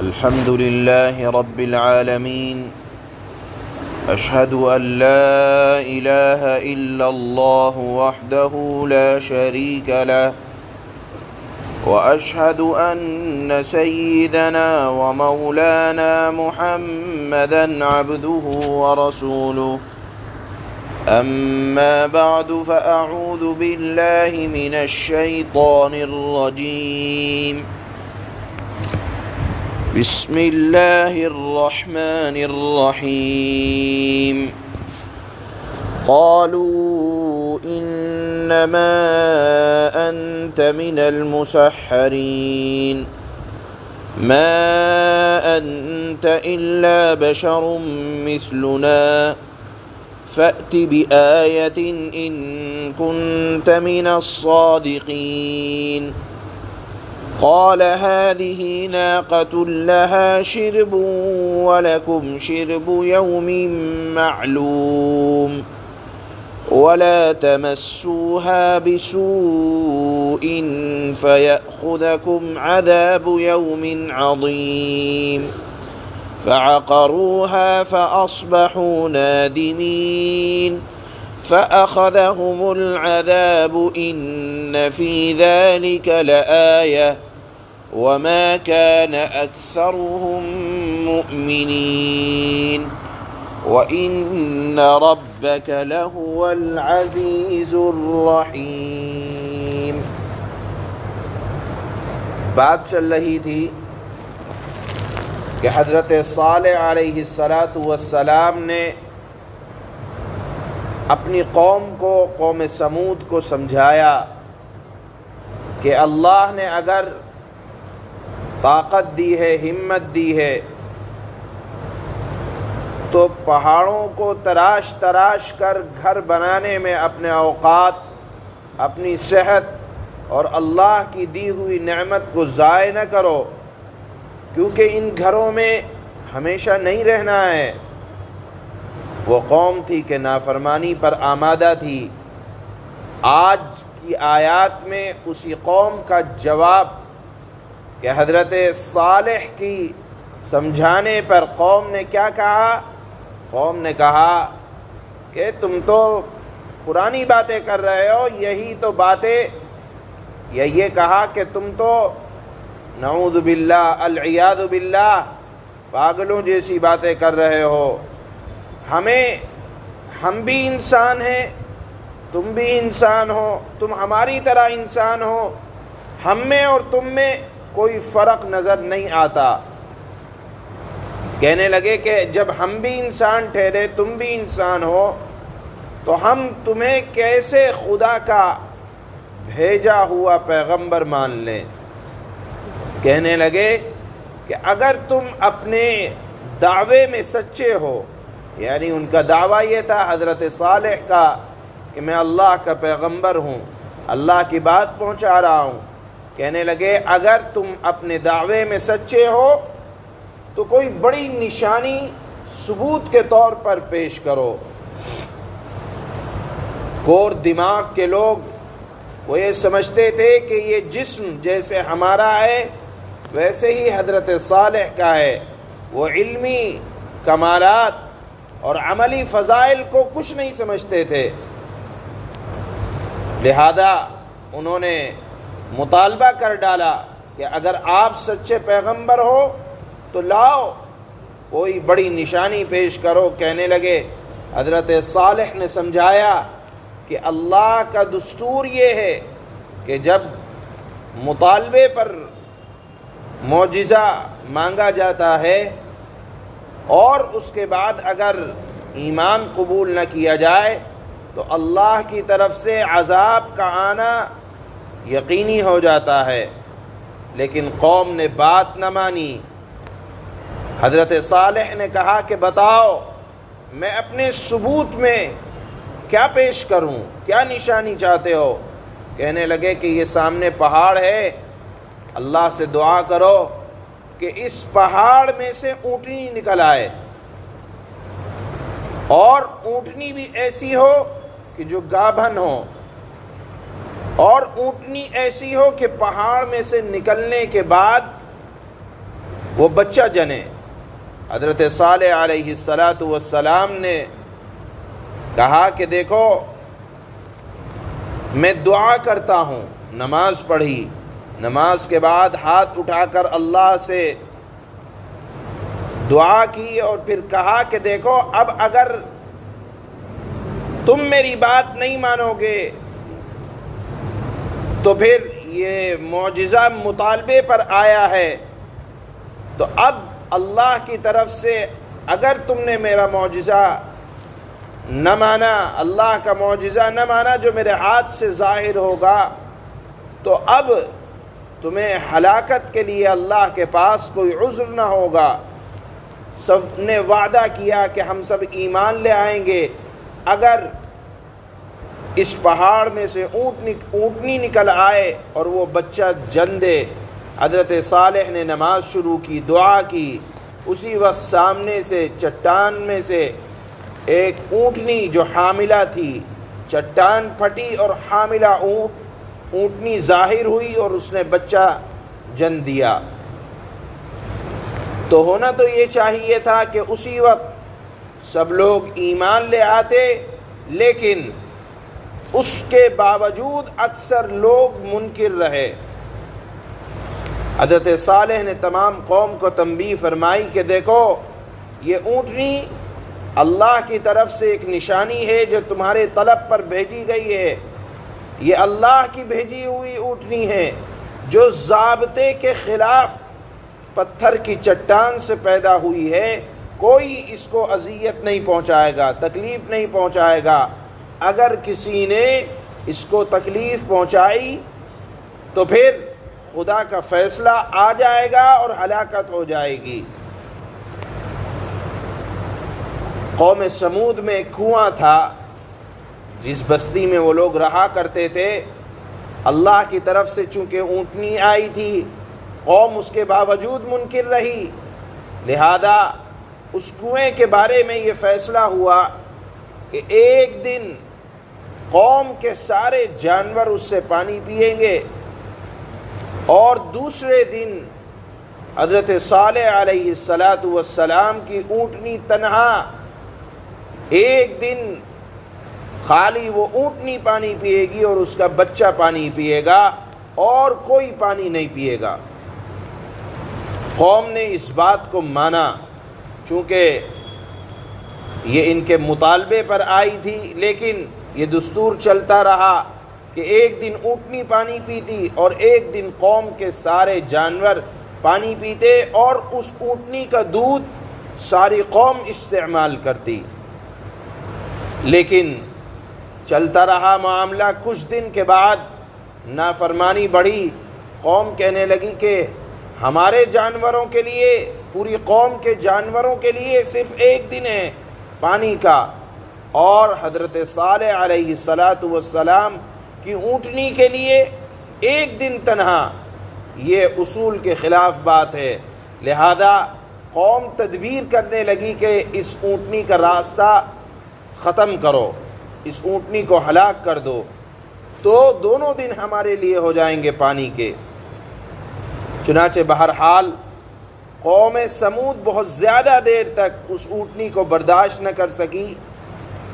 الحمد لله رب العالمين أشهد أن لا إله إلا الله وحده لا شريك له وأشهد أن سيدنا ومولانا محمدا عبده ورسوله أما بعد فأعوذ بالله من الشيطان الرجيم بسم الله الرحمن الرحيم قالوا إنما أنت من المسحرين ما أنت إلا بشر مثلنا فأت بآية إن كنت من الصادقين قال هذه ناقة لها شرب ولكم شرب يوم معلوم ولا تمسوها بسوء فيأخذكم عذاب يوم عظيم فعقروها فأصبحوا نادمين فأخذهم العذاب إن في ذلك لآية وما كان أكثرهم مؤمنين وإن ربك لهو العزيز الرحيم۔ بات چل رہی تھی کہ حضرت صالح علیہ السلام نے اپنی قوم کو، قوم سمود کو سمجھایا کہ اللہ نے اگر طاقت دی ہے، ہمت دی ہے، تو پہاڑوں کو تراش تراش کر گھر بنانے میں اپنے اوقات، اپنی صحت اور اللہ کی دی ہوئی نعمت کو ضائع نہ کرو، کیونکہ ان گھروں میں ہمیشہ نہیں رہنا ہے۔ وہ قوم تھی کہ نافرمانی پر آمادہ تھی۔ آج کی آیات میں اسی قوم کا جواب کہ حضرت صالح کی سمجھانے پر قوم نے کیا کہا؟ قوم نے کہا کہ تم تو پرانی باتیں کر رہے ہو، یہی تو باتیں، یا یہ کہا کہ تم تو نعوذ باللہ العیاذ باللہ پاگلوں جیسی باتیں کر رہے ہو۔ ہم بھی انسان ہیں، تم بھی انسان ہو، تم ہماری طرح انسان ہو، ہم میں اور تم میں کوئی فرق نظر نہیں آتا۔ کہنے لگے کہ جب ہم بھی انسان ٹھہرے، تم بھی انسان ہو، تو ہم تمہیں کیسے خدا کا بھیجا ہوا پیغمبر مان لیں؟ کہنے لگے کہ اگر تم اپنے دعوے میں سچے ہو، یعنی ان کا دعویٰ یہ تھا حضرت صالح کا کہ میں اللہ کا پیغمبر ہوں، اللہ کی بات پہنچا رہا ہوں۔ کہنے لگے اگر تم اپنے دعوے میں سچے ہو تو کوئی بڑی نشانی ثبوت کے طور پر پیش کرو۔ کور دماغ کے لوگ وہ یہ سمجھتے تھے کہ یہ جسم جیسے ہمارا ہے ویسے ہی حضرت صالح کا ہے، وہ علمی کمالات اور عملی فضائل کو کچھ نہیں سمجھتے تھے۔ لہذا انہوں نے مطالبہ کر ڈالا کہ اگر آپ سچے پیغمبر ہو تو لاؤ، کوئی بڑی نشانی پیش کرو۔ کہنے لگے حضرت صالح نے سمجھایا کہ اللہ کا دستور یہ ہے کہ جب مطالبے پر معجزہ مانگا جاتا ہے اور اس کے بعد اگر ایمان قبول نہ کیا جائے تو اللہ کی طرف سے عذاب کا آنا یقینی ہو جاتا ہے۔ لیکن قوم نے بات نہ مانی۔ حضرت صالح نے کہا کہ بتاؤ میں اپنے ثبوت میں کیا پیش کروں، کیا نشانی چاہتے ہو؟ کہنے لگے کہ یہ سامنے پہاڑ ہے، اللہ سے دعا کرو کہ اس پہاڑ میں سے اونٹنی نکل آئے، اور اونٹنی بھی ایسی ہو کہ جو گابھن ہو، اور اونٹنی ایسی ہو کہ پہاڑ میں سے نکلنے کے بعد وہ بچہ جنے۔ حضرت صالح علیہ السلام نے کہا کہ دیکھو میں دعا کرتا ہوں، نماز پڑھی، نماز کے بعد ہاتھ اٹھا کر اللہ سے دعا کی اور پھر کہا کہ دیکھو اب اگر تم میری بات نہیں مانو گے تو پھر یہ معجزہ مطالبے پر آیا ہے، تو اب اللہ کی طرف سے اگر تم نے میرا معجزہ نہ مانا، اللہ کا معجزہ نہ مانا جو میرے ہاتھ سے ظاہر ہوگا، تو اب تمہیں ہلاکت کے لیے اللہ کے پاس کوئی عذر نہ ہوگا۔ سب نے وعدہ کیا کہ ہم سب ایمان لے آئیں گے اگر اس پہاڑ میں سے اونٹنی نکل آئے اور وہ بچہ جن دے۔ حضرت صالح نے نماز شروع کی، دعا کی، اسی وقت سامنے سے چٹان میں سے ایک اونٹنی جو حاملہ تھی، چٹان پھٹی اور حاملہ اونٹنی ظاہر ہوئی اور اس نے بچہ جن دیا۔ تو ہونا تو یہ چاہیے تھا کہ اسی وقت سب لوگ ایمان لے آتے، لیکن اس کے باوجود اکثر لوگ منکر رہے۔ حضرت صالح نے تمام قوم کو تنبیہ فرمائی کہ دیکھو یہ اونٹنی اللہ کی طرف سے ایک نشانی ہے جو تمہارے طلب پر بھیجی گئی ہے، یہ اللہ کی بھیجی ہوئی اونٹنی ہے جو ضابطے کے خلاف پتھر کی چٹان سے پیدا ہوئی ہے، کوئی اس کو اذیت نہیں پہنچائے گا، تکلیف نہیں پہنچائے گا۔ اگر کسی نے اس کو تکلیف پہنچائی تو پھر خدا کا فیصلہ آ جائے گا اور ہلاکت ہو جائے گی۔ قوم سمود میں ایک کنواں تھا، جس بستی میں وہ لوگ رہا کرتے تھے، اللہ کی طرف سے چونکہ اونٹنی آئی تھی، قوم اس کے باوجود منکر رہی، لہذا اس کنویں کے بارے میں یہ فیصلہ ہوا کہ ایک دن قوم کے سارے جانور اس سے پانی پئیں گے، اور دوسرے دن حضرت صالح علیہ السلام کی اونٹنی تنہا، ایک دن خالی وہ اونٹنی پانی پیے گی اور اس کا بچہ پانی پیے گا اور کوئی پانی نہیں پیے گا۔ قوم نے اس بات کو مانا، چونکہ یہ ان کے مطالبے پر آئی تھی، لیکن یہ دستور چلتا رہا کہ ایک دن اونٹنی پانی پیتی اور ایک دن قوم کے سارے جانور پانی پیتے اور اس اونٹنی کا دودھ ساری قوم استعمال کرتی۔ لیکن چلتا رہا معاملہ، کچھ دن کے بعد نافرمانی بڑھی، قوم کہنے لگی کہ ہمارے جانوروں کے لیے، پوری قوم کے جانوروں کے لیے صرف ایک دن ہے پانی کا، اور حضرت صالح علیہ السلام کی اونٹنی کے لیے ایک دن تنہا، یہ اصول کے خلاف بات ہے۔ لہذا قوم تدبیر کرنے لگی کہ اس اونٹنی کا راستہ ختم کرو، اس اونٹنی کو ہلاک کر دو، تو دونوں دن ہمارے لیے ہو جائیں گے پانی کے۔ چنانچہ بہرحال قوم سمود بہت زیادہ دیر تک اس اونٹنی کو برداشت نہ کر سکی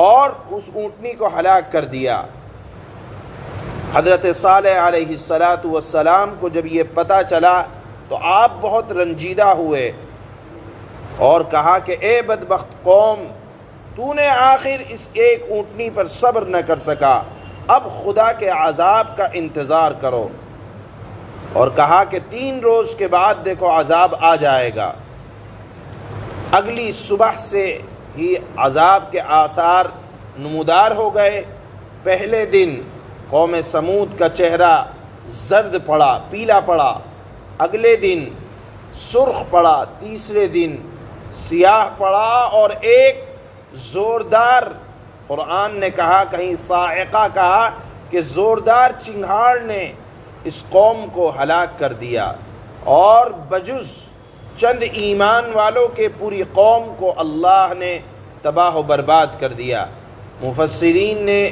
اور اس اونٹنی کو ہلاک کر دیا۔ حضرت صالح علیہ السلام کو جب یہ پتہ چلا تو آپ بہت رنجیدہ ہوئے اور کہا کہ اے بدبخت قوم، تو نے آخر اس ایک اونٹنی پر صبر نہ کر سکا، اب خدا کے عذاب کا انتظار کرو، اور کہا کہ 3 روز کے بعد دیکھو عذاب آ جائے گا۔ اگلی صبح سے ہی عذاب کے آثار نمودار ہو گئے۔ پہلے دن قوم سمود کا چہرہ زرد پڑا، پیلا پڑا، اگلے دن سرخ پڑا، تیسرے دن سیاہ پڑا، اور ایک زوردار، قرآن نے کہا کہیں صاعقہ کہا کہ زوردار چنگھاڑ نے اس قوم کو ہلاک کر دیا، اور بجز چند ایمان والوں کے پوری قوم کو اللہ نے تباہ و برباد کر دیا۔ مفسرین نے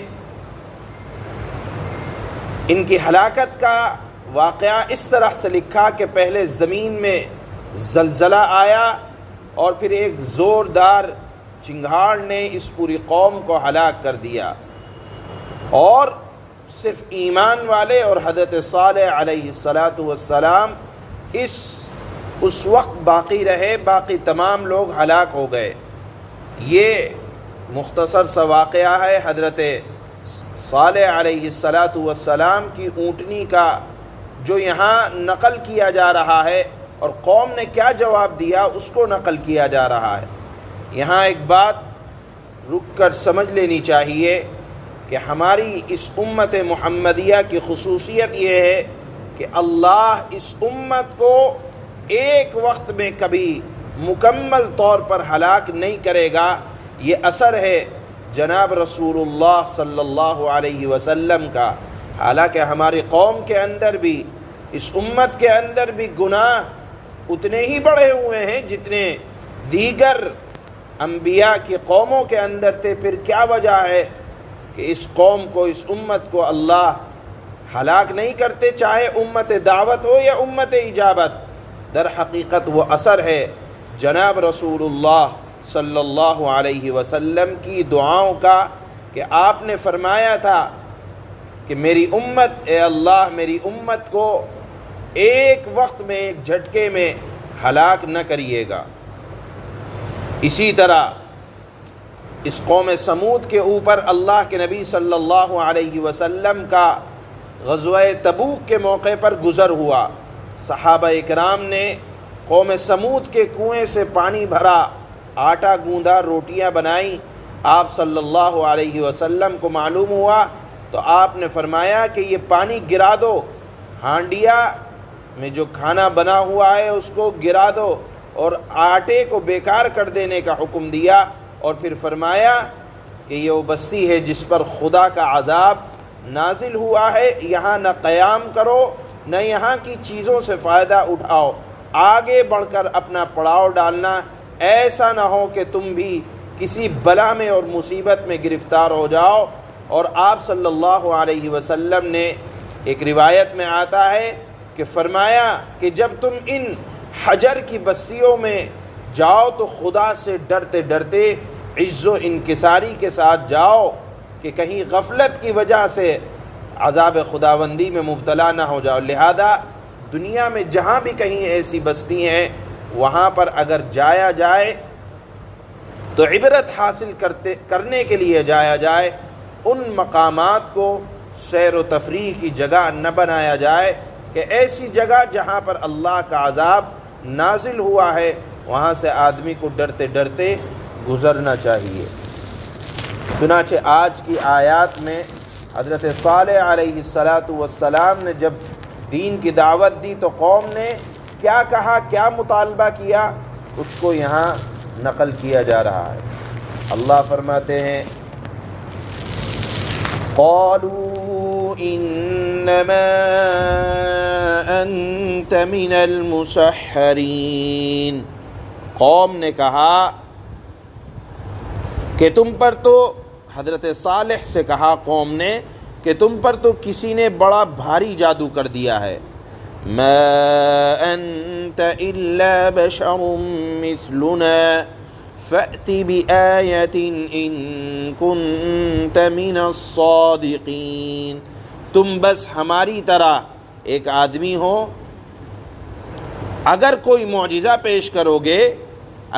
ان کی ہلاکت کا واقعہ اس طرح سے لکھا کہ پہلے زمین میں زلزلہ آیا اور پھر ایک زوردار چنگھاڑ نے اس پوری قوم کو ہلاک کر دیا، اور صرف ایمان والے اور حضرت صالح علیہ السلام اس وقت باقی رہے، باقی تمام لوگ ہلاک ہو گئے۔ یہ مختصر سا واقعہ ہے حضرت صالح علیہ السلام کی اونٹنی کا، جو یہاں نقل کیا جا رہا ہے، اور قوم نے کیا جواب دیا اس کو نقل کیا جا رہا ہے۔ یہاں ایک بات رک کر سمجھ لینی چاہیے کہ ہماری اس امت محمدیہ کی خصوصیت یہ ہے کہ اللہ اس امت کو ایک وقت میں کبھی مکمل طور پر ہلاک نہیں کرے گا۔ یہ اثر ہے جناب رسول اللہ صلی اللہ علیہ وسلم کا۔ حالانکہ ہماری قوم کے اندر بھی، اس امت کے اندر بھی گناہ اتنے ہی بڑھے ہوئے ہیں جتنے دیگر انبیاء کی قوموں کے اندر تھے۔ پھر کیا وجہ ہے کہ اس قوم کو، اس امت کو اللہ ہلاک نہیں کرتے، چاہے امت دعوت ہو یا امت اجابت؟ در حقیقت وہ اثر ہے جناب رسول اللہ صلی اللہ علیہ وسلم کی دعاؤں کا، کہ آپ نے فرمایا تھا کہ میری امت، اے اللہ میری امت کو ایک وقت میں، ایک جھٹکے میں ہلاک نہ کریے گا۔ اسی طرح اس قوم سمود کے اوپر اللہ کے نبی صلی اللہ علیہ وسلم کا غزوہ تبوک کے موقع پر گزر ہوا۔ صحابہ اکرام نے قوم سمود کے کنویں سے پانی بھرا، آٹا گوندا، روٹیاں بنائیں۔ آپ صلی اللہ علیہ وسلم کو معلوم ہوا تو آپ نے فرمایا کہ یہ پانی گرا دو، ہانڈیا میں جو کھانا بنا ہوا ہے اس کو گرا دو، اور آٹے کو بیکار کر دینے کا حکم دیا، اور پھر فرمایا کہ یہ وہ بستی ہے جس پر خدا کا عذاب نازل ہوا ہے، یہاں نہ قیام کرو نہ یہاں کی چیزوں سے فائدہ اٹھاؤ، آگے بڑھ کر اپنا پڑاؤ ڈالنا، ایسا نہ ہو کہ تم بھی کسی بلا میں اور مصیبت میں گرفتار ہو جاؤ۔ اور آپ صلی اللہ علیہ وسلم نے، ایک روایت میں آتا ہے کہ فرمایا کہ جب تم ان حجر کی بستیوں میں جاؤ تو خدا سے ڈرتے ڈرتے عز و انکساری کے ساتھ جاؤ، کہ کہیں غفلت کی وجہ سے عذاب خداوندی میں مبتلا نہ ہو جاؤ۔ لہذا دنیا میں جہاں بھی کہیں ایسی بستی ہیں، وہاں پر اگر جایا جائے تو عبرت حاصل کرنے کے لیے جایا جائے، ان مقامات کو سیر و تفریح کی جگہ نہ بنایا جائے، کہ ایسی جگہ جہاں پر اللہ کا عذاب نازل ہوا ہے وہاں سے آدمی کو ڈرتے ڈرتے گزرنا چاہیے۔ چنانچہ آج کی آیات میں حضرت صالح علیہ السلام نے جب دین کی دعوت دی تو قوم نے کیا کہا، کیا مطالبہ کیا، اس کو یہاں نقل کیا جا رہا ہے۔ اللہ فرماتے ہیں قالوا انما انت من المسحرین، قوم نے کہا کہ تم پر تو، حضرت صالح سے کہا قوم نے کہ تم پر تو کسی نے بڑا بھاری جادو کر دیا ہے۔ ما انت الا بشر مثلنا فأت بآیۃ ان کنت من الصادقین، تم بس ہماری طرح ایک آدمی ہو، اگر کوئی معجزہ پیش کرو گے،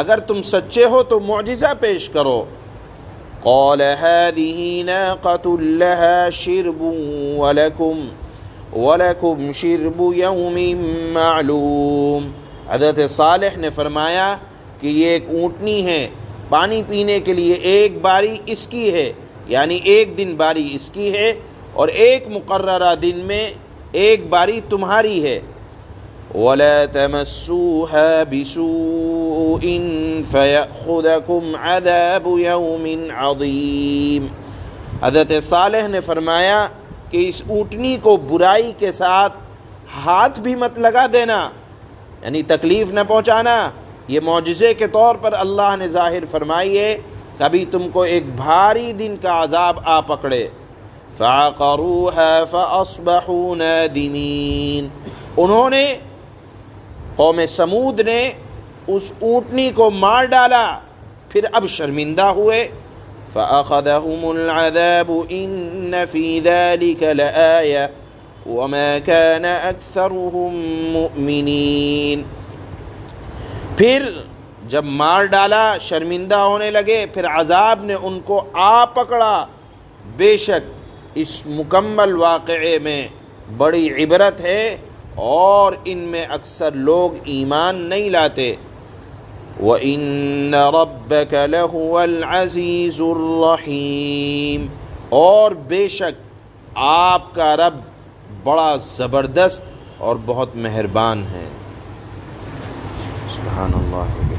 اگر تم سچے ہو تو معجزہ پیش کرو۔ قال هذه ناقة لها شرب ولكم شرب يوم معلوم، حضرت صالح نے فرمایا کہ یہ ایک اونٹنی ہے، پانی پینے کے لیے ایک باری اس کی ہے، یعنی ایک دن باری اس کی ہے، اور ایک مقررہ دن میں ایک باری تمہاری ہے۔ وَلَا تَمَسُّوهَا بِسُوءٍ فَيَأْخُذَكُمْ عَذَابُ يَوْمٍ عَظِيمٍ، حضرت صالح نے فرمایا کہ اس اونٹنی کو برائی کے ساتھ ہاتھ بھی مت لگا دینا، یعنی تکلیف نہ پہنچانا، یہ معجزے کے طور پر اللہ نے ظاہر فرمائی ہے، کبھی تم کو ایک بھاری دن کا عذاب آ پکڑے۔ فَعَقَرُوهَا فَأَصْبَحُوا نَادِمِينَ، انہوں نے قوم سمود نے اس اونٹنی کو مار ڈالا، پھر اب شرمندہ ہوئے۔ فَأَخَذَهُمُ الْعَذَابُ إِنَّ فِي ذَلِكَ لَآيَةً وَمَا كَانَ أَكْثَرُهُم مُؤْمِنِينَ۔ پھر جب مار ڈالا، شرمندہ ہونے لگے، پھر عذاب نے ان کو آ پکڑا۔ بے شک اس مکمل واقعے میں بڑی عبرت ہے، اور ان میں اکثر لوگ ایمان نہیں لاتے۔ وَإِنَّ رَبَّكَ لَهُوَ الْعَزِيزُ الرَّحِيمُ، اور بے شک آپ کا رب بڑا زبردست اور بہت مہربان ہے۔ سبحان اللہ۔